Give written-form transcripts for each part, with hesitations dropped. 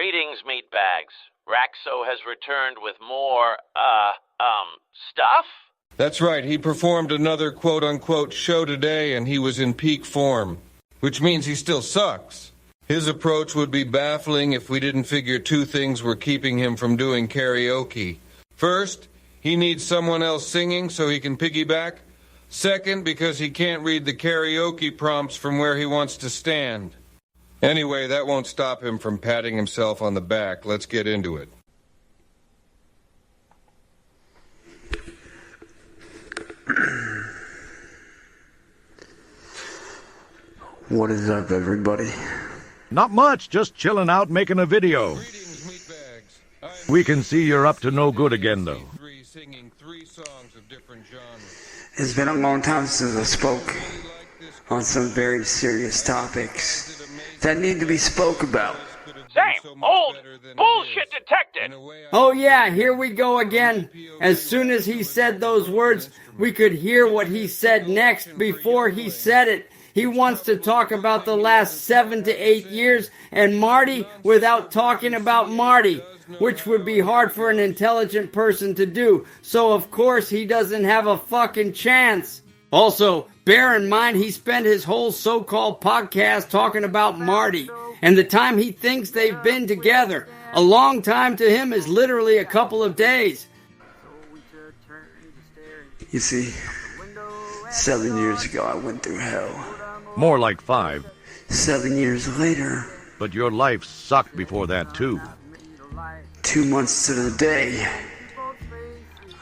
Greetings, meatbags. Raxo has returned with more, stuff? That's right, he performed another quote-unquote show today and he was in peak form. Which means he still sucks. His approach would be baffling if we didn't figure two things were keeping him from doing karaoke. First, he needs someone else singing so he can piggyback. Second, because he can't read the karaoke prompts from where he wants to stand. Anyway, that won't stop him from patting himself on the back. Let's get into it. What is up, everybody? Not much, just chilling out making a video. We can see you're up to no good again, though. It's been a long time since I spoke on some very serious topics that need to be spoke about. Same old bullshit detected. Oh yeah, here we go again. As soon as he said those words, we could hear what he said next before he said it. He wants to talk about the last 7 to 8 years and Marty without talking about Marty, which would be hard for an intelligent person to do. So of course he doesn't have a fucking chance. Also, bear in mind he spent his whole so-called podcast talking about Marty and the time he thinks they've been together. A long time to him is literally a couple of days. You see, 7 years ago I went through hell. More like 5. 7 years later, But your life sucked before that, too. 2 months to the day,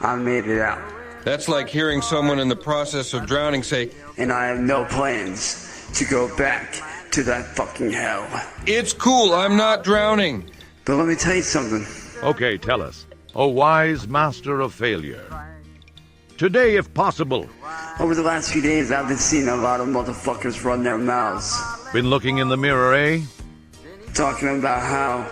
I made it out. That's like hearing someone in the process of drowning say, And I have no plans to go back to that fucking hell. "It's cool, I'm not drowning." But let me tell you something. Okay, tell us. O wise master of failure. Today, if possible. Over the last few days, I've been seeing a lot of motherfuckers run their mouths. Been looking in the mirror, eh? Talking about how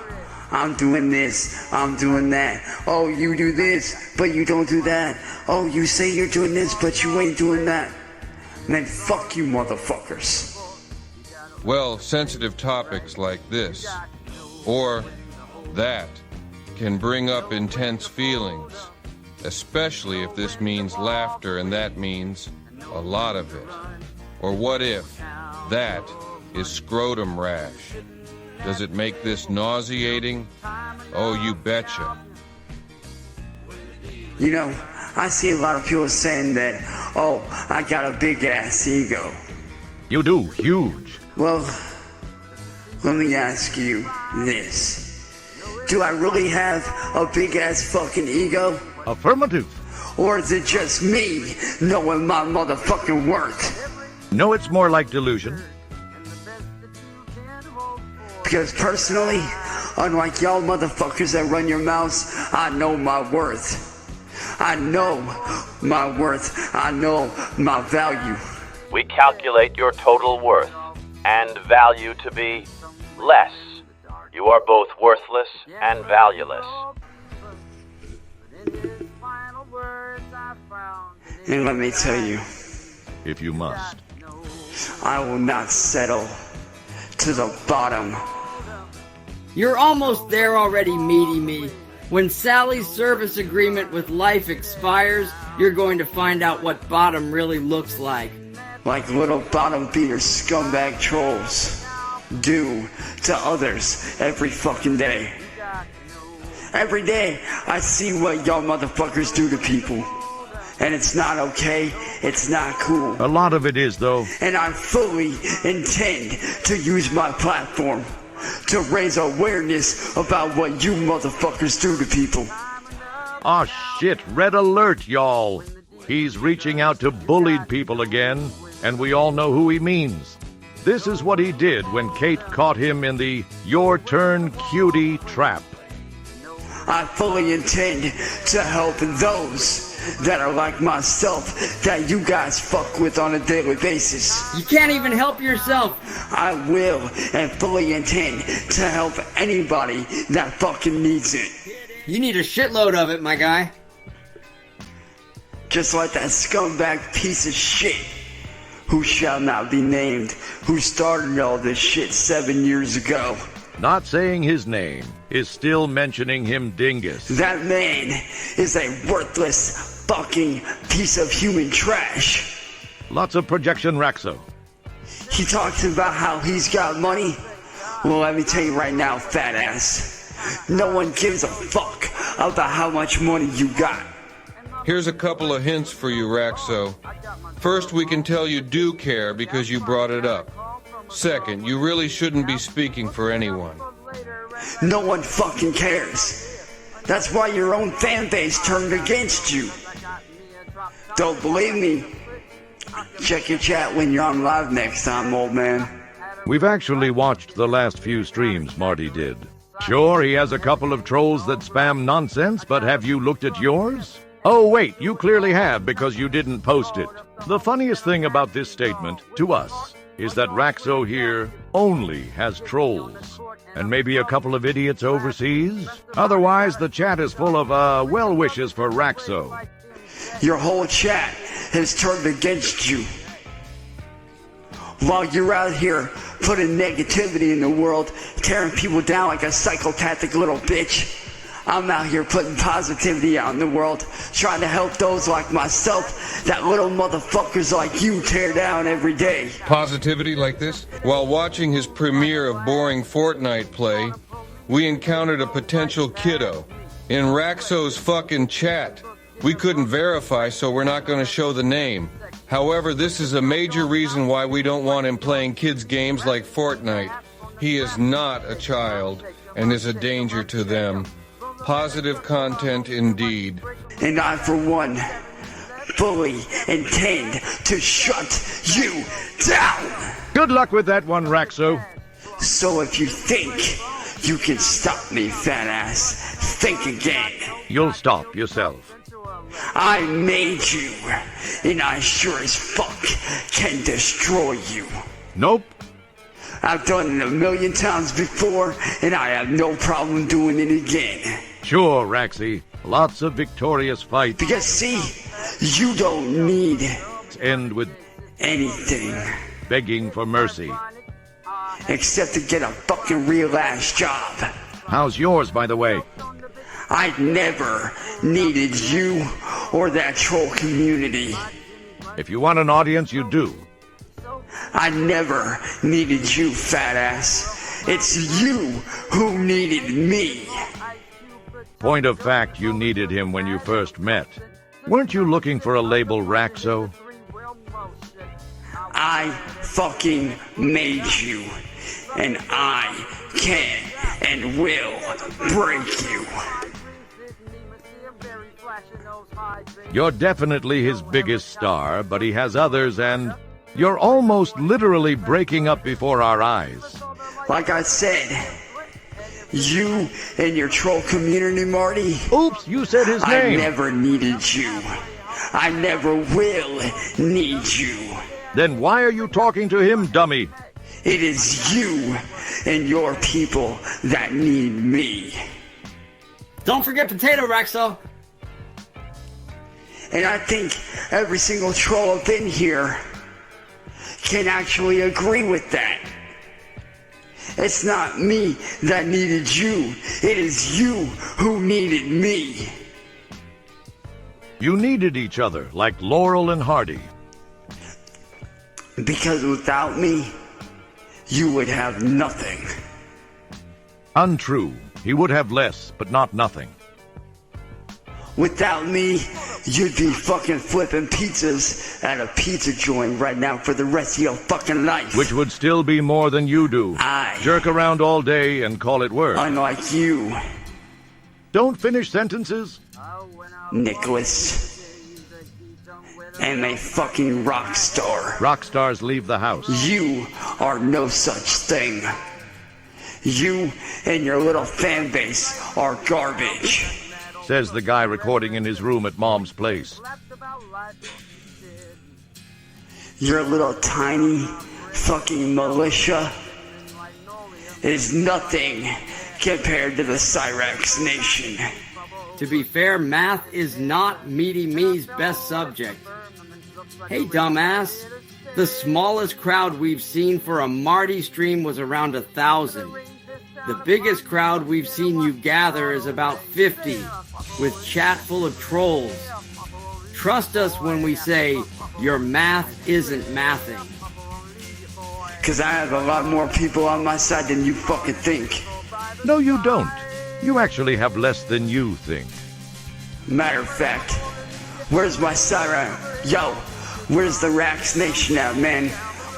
I'm doing this, I'm doing that. Oh, you do this, but you don't do that. Oh, you say you're doing this, but you ain't doing that. Man, fuck you motherfuckers. Well, sensitive topics like this, or that, can bring up intense feelings, especially if this means laughter and that means a lot of it. Or what if that is scrotum rash? Does it make this nauseating? Oh, you betcha. You know, I see a lot of people saying that, oh, I got a big ass ego. You do, huge. Well, let me ask you this. Do I really have a big ass fucking ego? Affirmative. Or is it just me knowing my motherfucking worth? No, it's more like delusion. Because personally, unlike y'all motherfuckers that run your mouths, I know my worth. I know my worth. I know my value. We calculate your total worth and value to be less. You are both worthless and valueless. And let me tell you, If you must. I will not settle to the bottom. You're almost there already, meaty me. When Sally's service agreement with life expires, you're going to find out what bottom really looks like. Like little bottom beater scumbag trolls do to others every fucking day. Every day I see what y'all motherfuckers do to people. And it's not okay, it's not cool. A lot of it is, though. And I fully intend to use my platform to raise awareness about what you motherfuckers do to people. Aw, shit, red alert, y'all. He's reaching out to bullied people again, and we all know who he means. This is what he did when Kate caught him in the your turn cutie trap. I fully intend to help those that are like myself that you guys fuck with on a daily basis. You can't even help yourself. I will and fully intend to help anybody that fucking needs it. You need a shitload of it, my guy. Just like that scumbag piece of shit who shall not be named, who started all this shit 7 years ago. Not saying his name is still mentioning him dingus. That man is a worthless fucking piece of human trash. Lots of projection, Raxo. He talks about how he's got money. Well, let me tell you right now, fat ass. No one gives a fuck about how much money you got. Here's a couple of hints for you, Raxo. First, we can tell you do care because you brought it up. Second, you really shouldn't be speaking for anyone. No one fucking cares. That's why your own fan base turned against you. Don't believe me? Check your chat when you're on live next time, old man. We've actually watched the last few streams Marty did. Sure, he has a couple of trolls that spam nonsense, but have you looked at yours? Oh wait, you clearly have because you didn't post it. The funniest thing about this statement, to us, is that Raxo here only has trolls. And maybe a couple of idiots overseas? Otherwise, the chat is full of, well wishes for Raxo. Your whole chat has turned against you. While you're out here putting negativity in the world, tearing people down like a psychopathic little bitch, I'm out here putting positivity out in the world, trying to help those like myself that little motherfuckers like you tear down every day. Positivity like this? While watching his premiere of boring Fortnite play, we encountered a potential kiddo in Raxo's fucking chat. We couldn't verify, so we're not going to show the name. However, this is a major reason why we don't want him playing kids' games like Fortnite. He is not a child and is a danger to them. Positive content indeed. And I, for one, fully intend to shut you down. Good luck with that one, Raxo. So if you think you can stop me, fat ass, think again. You'll stop yourself. I made you, and I sure as fuck can destroy you. Nope. I've done it a million times before, and I have no problem doing it again. Sure, Raxy. Lots of victorious fights. Because see, you don't need End with anything begging for mercy. except to get a fucking real ass job. How's yours, by the way? I never needed you or that troll community. If you want an audience, you do. I never needed you, fat ass. It's you who needed me. Point of fact, you needed him when you first met. Weren't you looking for a label, Raxo? I fucking made you, and I can and will break you. You're definitely his biggest star, but he has others, and you're almost literally breaking up before our eyes. Like I said, you and your troll community, Marty. Oops, you said his I name. never needed you. I never will need you. Then why are you talking to him, dummy? It is you and your people that need me. Don't forget potato, Raxo. And I think every single troll up in here can actually agree with that. It's not me that needed you. It is you who needed me. You needed each other, like Laurel and Hardy. Because without me, you would have nothing. Untrue. He would have less, but not nothing. Without me, you'd be fucking flipping pizzas at a pizza joint right now for the rest of your fucking life. Which would still be more than you do. I, Jerk around all day and call it work. unlike you, Don't finish sentences. Nicholas, am a fucking rock star. Rock stars leave the house. You are no such thing. You and your little fan base are garbage. Says the guy recording in his room at Mom's place. Your little tiny fucking militia is nothing compared to the Cyraxx Nation. To be fair, math is not Meaty Me's best subject. Hey, dumbass. The smallest crowd we've seen for a Marty stream was around 1,000. The biggest crowd we've seen you gather is about 50, with chat full of trolls. Trust us when we say your math isn't mathing. Cause I have a lot more people on my side than you fucking think. No, you don't. You actually have less than you think. Matter of fact, where's my Cyraxx? Yo, where's the Cyraxx Nation at, man?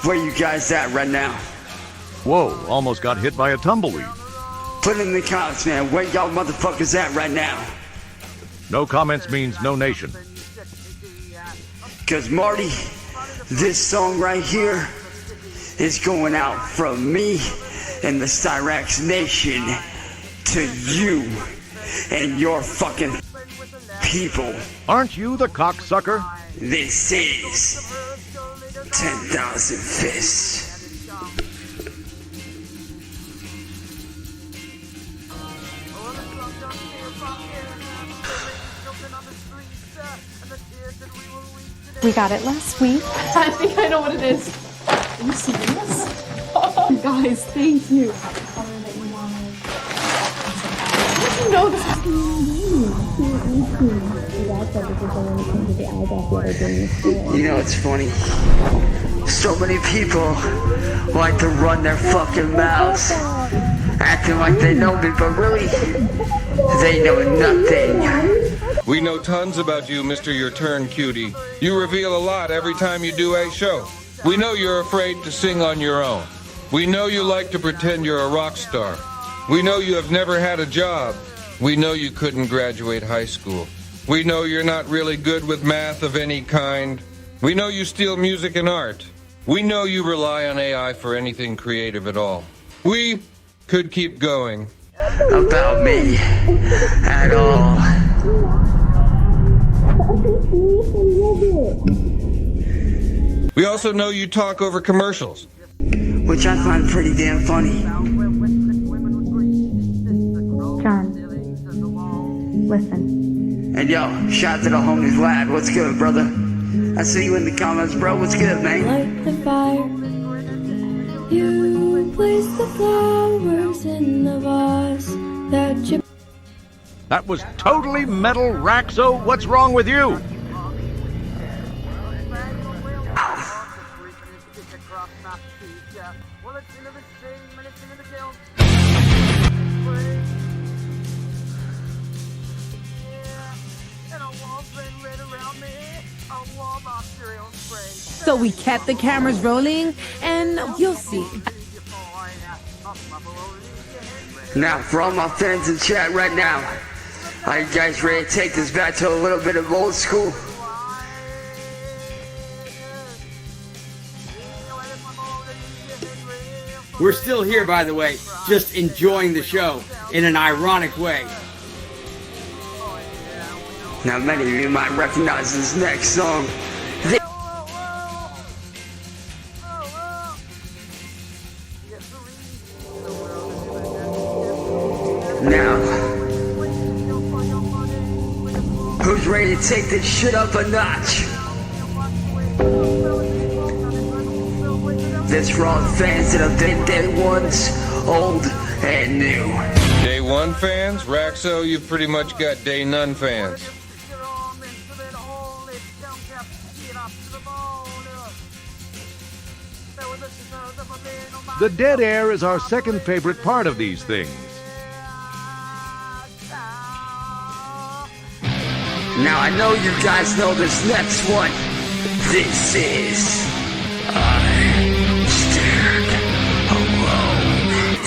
Where you guys at right now? Whoa, almost got hit by a tumbleweed. Put in the comments, man. Where y'all motherfuckers at right now? No comments means no nation. Cause Marty, this song right here is going out from me and the Cyraxx Nation to you and your fucking people. Aren't you the cocksucker? This is 10,000 Fists. We got it last week. I think I know what it is. Are you serious? Guys, thank you. Did you know this? You know, it's funny. So many people like to run their fucking mouths, acting like they know me, but really, they know nothing. We know tons about you, Mr. Your Turn Cutie. You reveal a lot every time you do a show. We know you're afraid to sing on your own. We know you like to pretend you're a rock star. We know you have never had a job. We know you couldn't graduate high school. We know you're not really good with math of any kind. We know you steal music and art. We know you rely on AI for anything creative at all. We could keep going. About me at all. We also know you talk over commercials. Which I find pretty damn funny. John, listen. And yo, shout out to the homies lad. What's good, brother? I see you in the comments, bro. What's good, man? Light the fire. You place the flowers in the vase that you. That was totally metal, Raxo. What's wrong with you? So we kept the cameras rolling, and you'll see. Now, for all my fans in chat right now, are you guys ready to take this back to a little bit of old school? We're still here, by the way, just enjoying the show in an ironic way. Now, many of you might recognize this next song. Now, who's ready to take this shit up a notch? This for all the fans that have been day ones, old and new. Day one fans? Raxo, you've pretty much got day none fans. The dead air is our second favorite part of these things. Now I know you guys know this next one. This is I Stand Alone.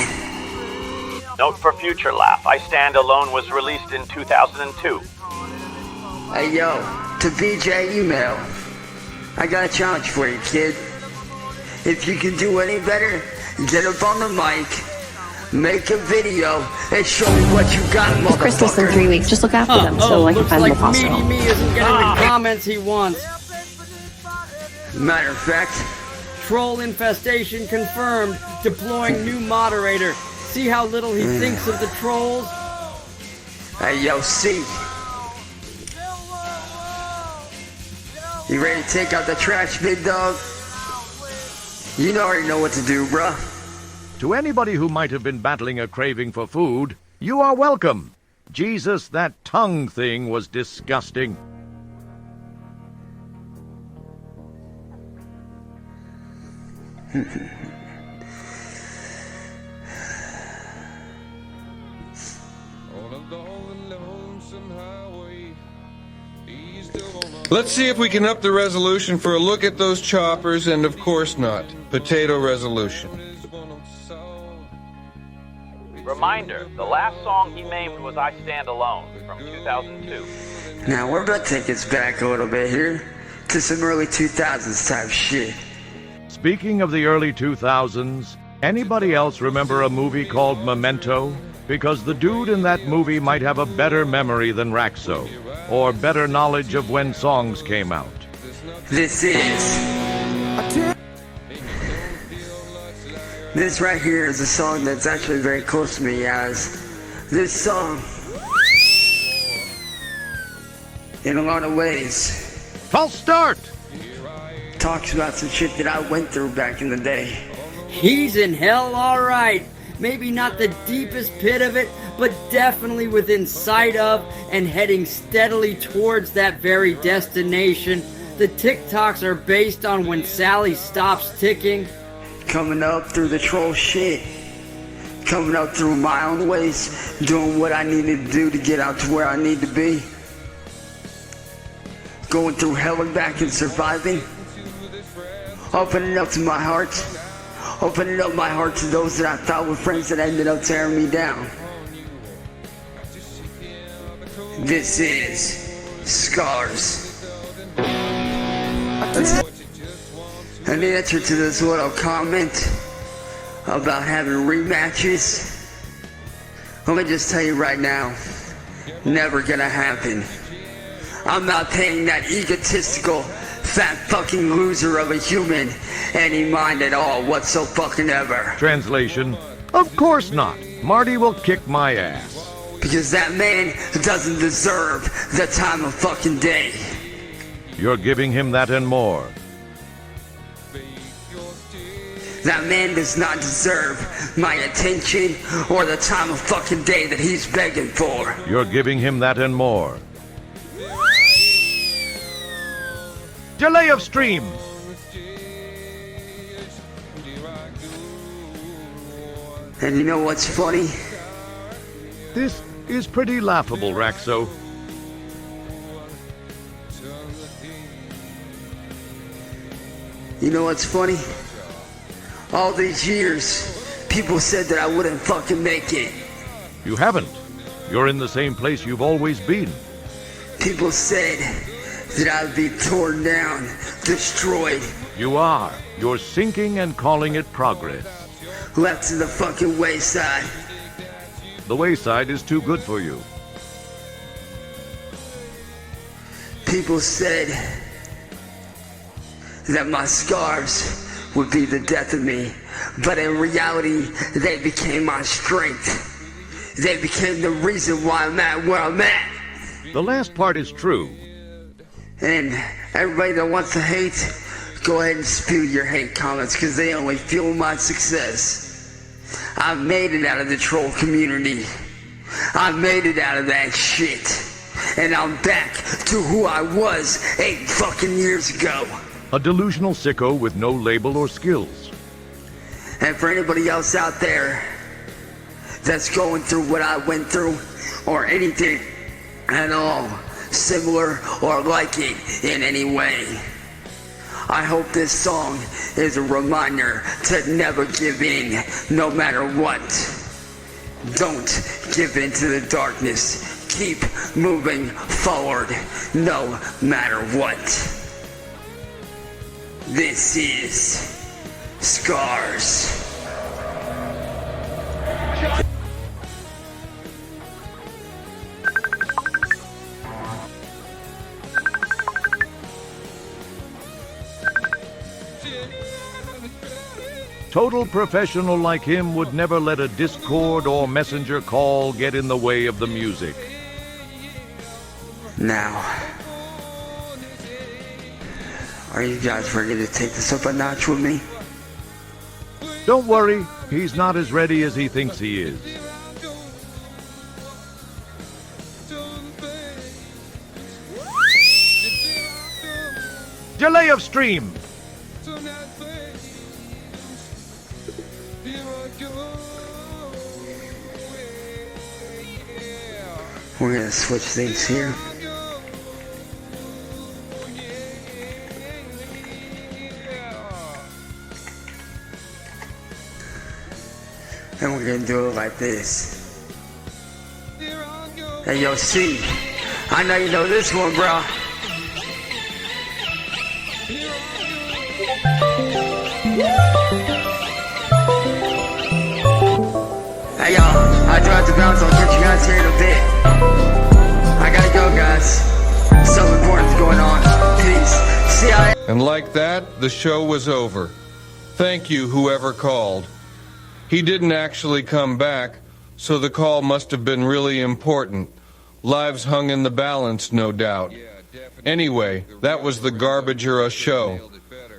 Note for future laugh, I Stand Alone was released in 2002. Hey yo, to BJ Email, I got a challenge for you, kid. If you can do any better, get up on the mic, make a video, and show me what you got, motherfucker. Christmas in 3 weeks. Just look after them so I can find them a Looks like hospital. Meaty Me isn't getting the comments he wants. Matter of fact, Troll infestation confirmed. Deploying new moderator. See how little he thinks of the trolls? hey yo, C. You ready to take out the trash, big dog? You already know what to do, bruh. To anybody who might have been battling a craving for food, you are welcome. Jesus, that tongue thing was disgusting. Let's see if we can up the resolution for a look at those choppers, and of course not. Potato resolution. Reminder, the last song he named was I Stand Alone from 2002. Now we're about to take us back a little bit here to some early 2000s type shit. Speaking of the early 2000s, anybody else remember a movie called Memento? Because the dude in that movie might have a better memory than Raxo, or better knowledge of when songs came out. This right here is a song that's actually very close to me, as this song, in a lot of ways, False start! talks about some shit that I went through back in the day. He's in hell, alright. Maybe not the deepest pit of it, but definitely within sight of and heading steadily towards that very destination. The TikToks are based on when Sally stops ticking. Coming up through the troll shit. Coming up through my own ways. Doing what I needed to do to get out to where I need to be. Going through hell and back and surviving. Opening up to my heart. Opening up my heart to those that I thought were friends that ended up tearing me down. This is Scars. An answer to this little comment about having rematches. Let me just tell you right now, never gonna happen. I'm not paying that egotistical, fat fucking loser of a human any mind at all whatsoever. Translation, of course not. Marty will kick my ass. Because that man doesn't deserve the time of fucking day. You're giving him that and more. That man does not deserve my attention or the time of fucking day that he's begging for. You're giving him that and more. Delay of stream. And you know what's funny? This is pretty laughable, Raxo. You know what's funny? All these years, people said that I wouldn't fucking make it. You haven't. You're in the same place you've always been. People said that I'd be torn down, destroyed. You are. You're sinking and calling it progress. Left to the fucking wayside. The wayside is too good for you. People said that my scars would be the death of me, but in reality, they became my strength. They became the reason why I'm at where I'm at. The last part is true. And everybody that wants to hate, go ahead and spew your hate comments, because they only fuel my success. I've made it out of the troll community. I've made it out of that shit. And I'm back to who I was 8 fucking years ago. A delusional sicko with no label or skills. And for anybody else out there that's going through what I went through, or anything at all similar or like it in any way, I hope this song is a reminder to never give in, no matter what. Don't give in to the darkness. Keep moving forward, no matter what. This is Scars. Total professional like him would never let a Discord or messenger call get in the way of the music. Now, are you guys ready to take this up a notch with me? Don't worry, He's not as ready as he thinks he is. Delay of stream. We're gonna switch things here. And we're gonna do it like this. Hey, yo, C, I know you know this one, bro. Hey, y'all, I do have to bounce. I'll get you guys here in a bit. I gotta go, guys. Something important's going on. Peace. See ya. And like that, the show was over. Thank you, whoever called. He didn't actually come back, so the call must have been really important. Lives hung in the balance, no doubt. Anyway, that was the Garbage Era show.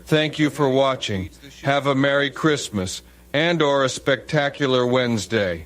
Thank you for watching. Have a Merry Christmas and or a spectacular Wednesday.